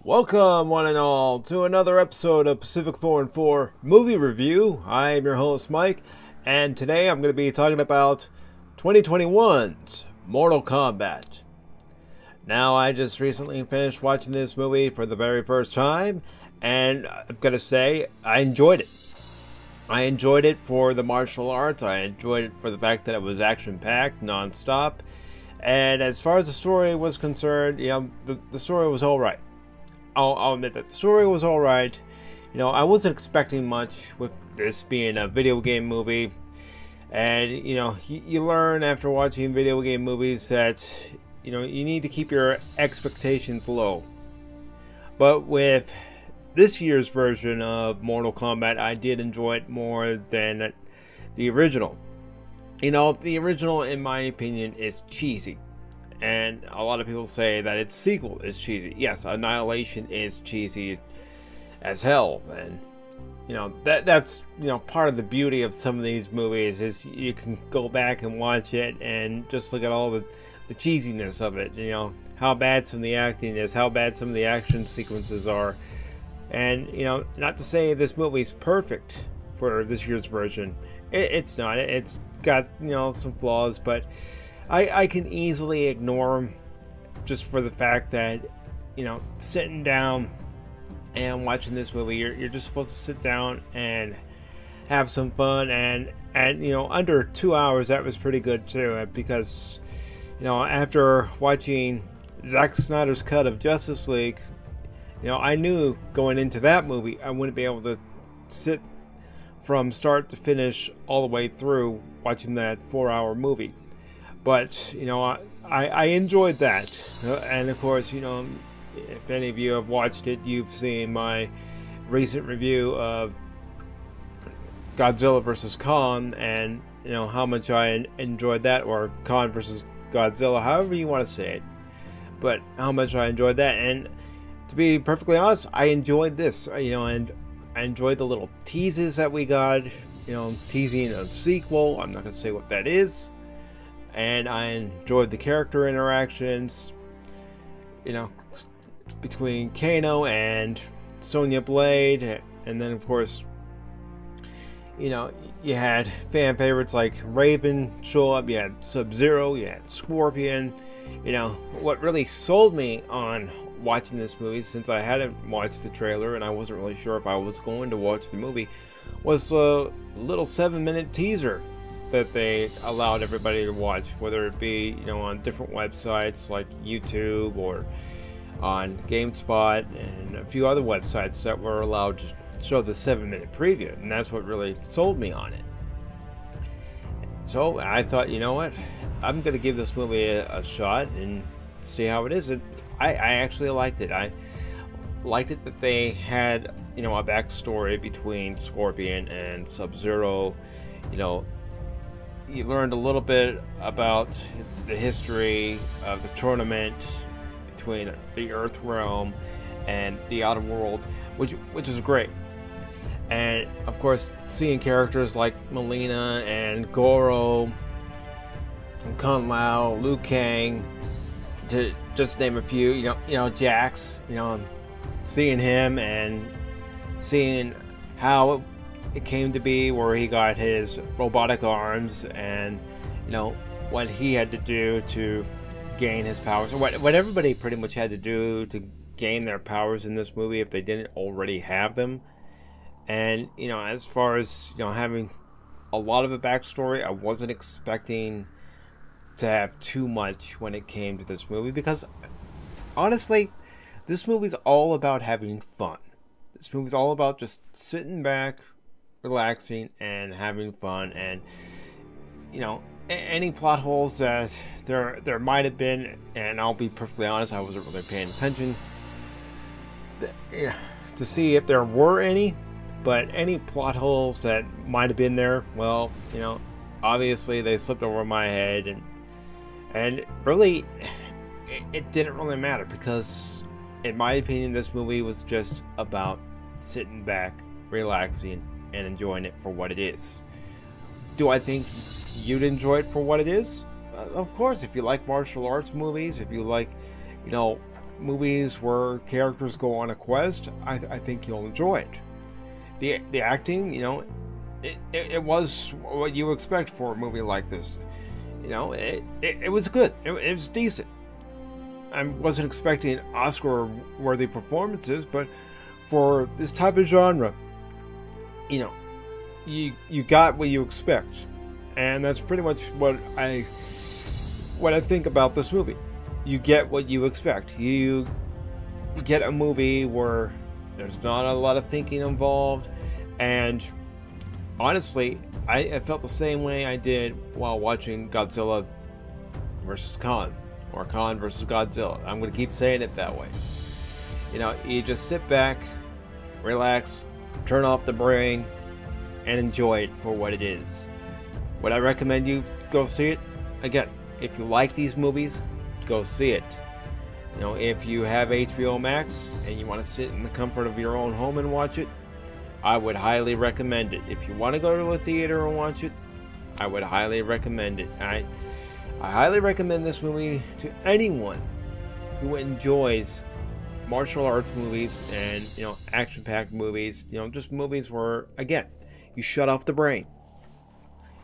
Welcome, one and all, to another episode of PACIFIC414 Movie Review. I am your host, Mike, and today I'm going to be talking about 2021's Mortal Kombat. Now, I just recently finished watching this movie for the very first time, and I'm going to say I enjoyed it. I enjoyed it for the martial arts. I enjoyed it for the fact that it was action-packed, non-stop. And as far as the story was concerned, the story was alright. I'll admit that the story was alright. I wasn't expecting much with this being a video game movie. And, you learn after watching video game movies that, you need to keep your expectations low. But with this year's version of Mortal Kombat, I did enjoy it more than the original. The original, in my opinion, is cheesy. And a lot of people say that its sequel is cheesy. Yes, Annihilation is cheesy as hell. And, that's, part of the beauty of some of these movies is you can go back and watch it and just look at all the cheesiness of it. How bad some of the acting is, how bad some of the action sequences are. And, not to say this movie's perfect for this year's version. It's not. It's got, some flaws, but I can easily ignore them just for the fact that, sitting down and watching this movie, you're just supposed to sit down and have some fun, and under 2 hours, that was pretty good too, because, after watching Zack Snyder's cut of Justice League, I knew going into that movie, I wouldn't be able to sit from start to finish all the way through watching that 4-hour movie. But, I enjoyed that. And of course, if any of you have watched it, you've seen my recent review of Godzilla vs. Kong, and, how much I enjoyed that, or Kong vs. Godzilla, however you want to say it. But how much I enjoyed that. And to be perfectly honest, I enjoyed this, and I enjoyed the little teases that we got, teasing a sequel. I'm not going to say what that is. And I enjoyed the character interactions, between Kano and Sonya Blade. And then, of course, you had fan favorites like Raven show up, you had Sub-Zero, you had Scorpion. What really sold me on watching this movie, since I hadn't watched the trailer and I wasn't really sure if I was going to watch the movie, was a little 7-minute teaser that they allowed everybody to watch, whether it be on different websites like YouTube or on GameSpot and a few other websites that were allowed to show the 7-minute preview, and that's what really sold me on it. So I thought, what, I'm gonna give this movie a shot and see how it is. I actually liked it. I liked it that they had a backstory between Scorpion and Sub-Zero. You learned a little bit about the history of the tournament between the Earth realm and the outer world, which is great. And of course, seeing characters like Melina and Goro, and Kung Lao, Liu Kang, to just name a few, Jax, seeing him and seeing how it came to be, where he got his robotic arms, and what he had to do to gain his powers, or what everybody pretty much had to do to gain their powers in this movie if they didn't already have them. And as far as having a lot of a backstory, I wasn't expecting to have too much when it came to this movie, because honestly, this movie's all about having fun. This movie's all about just sitting back, relaxing, and having fun. And any plot holes that there might have been, and I'll be perfectly honest, I wasn't really paying attention to see if there were any, but any plot holes that might have been there, well, obviously they slipped over my head, and really it didn't really matter, because in my opinion, this movie was just about sitting back, relaxing, and enjoying it for what it is. Do I think you'd enjoy it for what it is? Of course, if you like martial arts movies, if you like, movies where characters go on a quest, I think you'll enjoy it. The acting, you know, it was what you expect for a movie like this. You know, it was good. It was decent. I wasn't expecting Oscar-worthy performances, but for this type of genre, you know, you got what you expect, and that's pretty much what I think about this movie. You get what you expect. You get a movie where there's not a lot of thinking involved, and honestly, I felt the same way I did while watching Godzilla versus Kong, or Kong versus Godzilla. I'm going to keep saying it that way. You know, you just sit back, relax, turn off the brain, and enjoy it for what it is. Would I recommend you go see it? Again, if you like these movies, go see it. You know, if you have HBO Max and you want to sit in the comfort of your own home and watch it, I would highly recommend it. If you want to go to a theater and watch it, I would highly recommend it. I highly recommend this movie to anyone who enjoys martial arts movies and, you know, action-packed movies. You know, just movies where, again, you shut off the brain.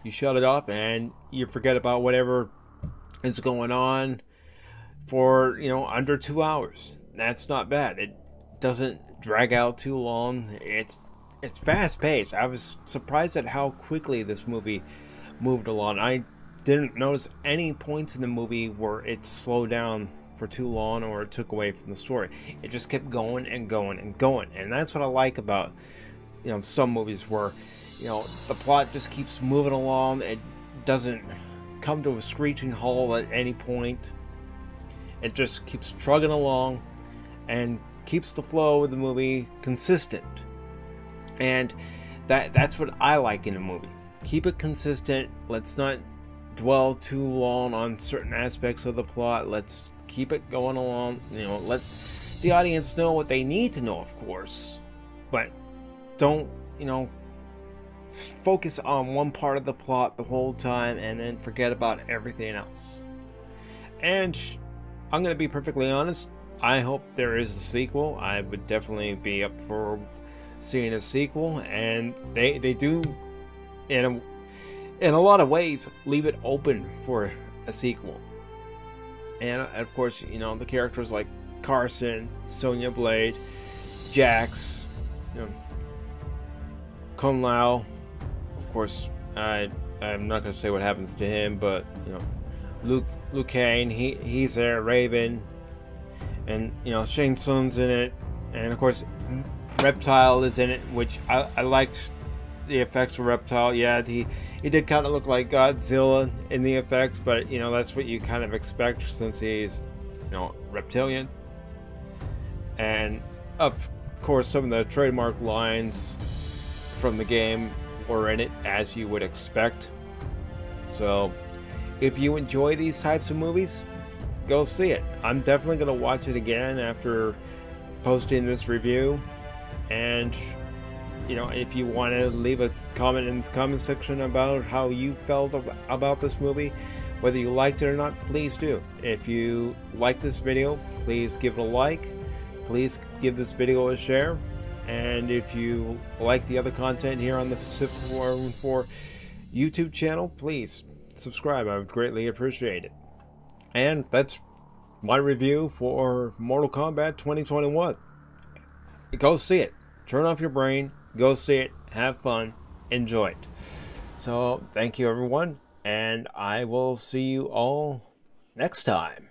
You shut it off and you forget about whatever is going on for, you know, under 2 hours. That's not bad. It doesn't drag out too long. It's fast-paced. I was surprised at how quickly this movie moved along. I didn't notice any points in the movie where it slowed down for too long or it took away from the story. It just kept going and going and going, and that's what I like about, you know, some movies where, you know, the plot just keeps moving along. It doesn't come to a screeching halt at any point. It just keeps trugging along and keeps the flow of the movie consistent. And that's what I like in a movie. Keep it consistent. Let's not dwell too long on certain aspects of the plot. Let's keep it going along. You know, let the audience know what they need to know, of course. But don't, you know, focus on one part of the plot the whole time and then forget about everything else. And I'm going to be perfectly honest. I hope there is a sequel. I would definitely be up for seeing a sequel, and they do in a lot of ways leave it open for a sequel. And of course, you know, the characters like Carson, Sonya Blade, Jax, you know, Kung Lao. Of course, I'm not going to say what happens to him, but, you know, Liu Kang, he's there, Raven, and, you know, Shang Tsung's in it, and of course Reptile is in it, which I liked the effects of Reptile. Yeah, he did kind of look like Godzilla in the effects, but, you know, that's what you kind of expect since he's, you know, reptilian. And of course, some of the trademark lines from the game were in it, as you would expect. So if you enjoy these types of movies, go see it. I'm definitely going to watch it again after posting this review. And, you know, if you want to leave a comment in the comment section about how you felt about this movie, whether you liked it or not, please do. If you like this video, please give it a like. Please give this video a share. And if you like the other content here on the PACIFIC414 YouTube channel, please subscribe. I would greatly appreciate it. And that's my review for Mortal Kombat 2021. Go see it. Turn off your brain. Go see it. Have fun. Enjoy it. So, thank you everyone. And I will see you all next time.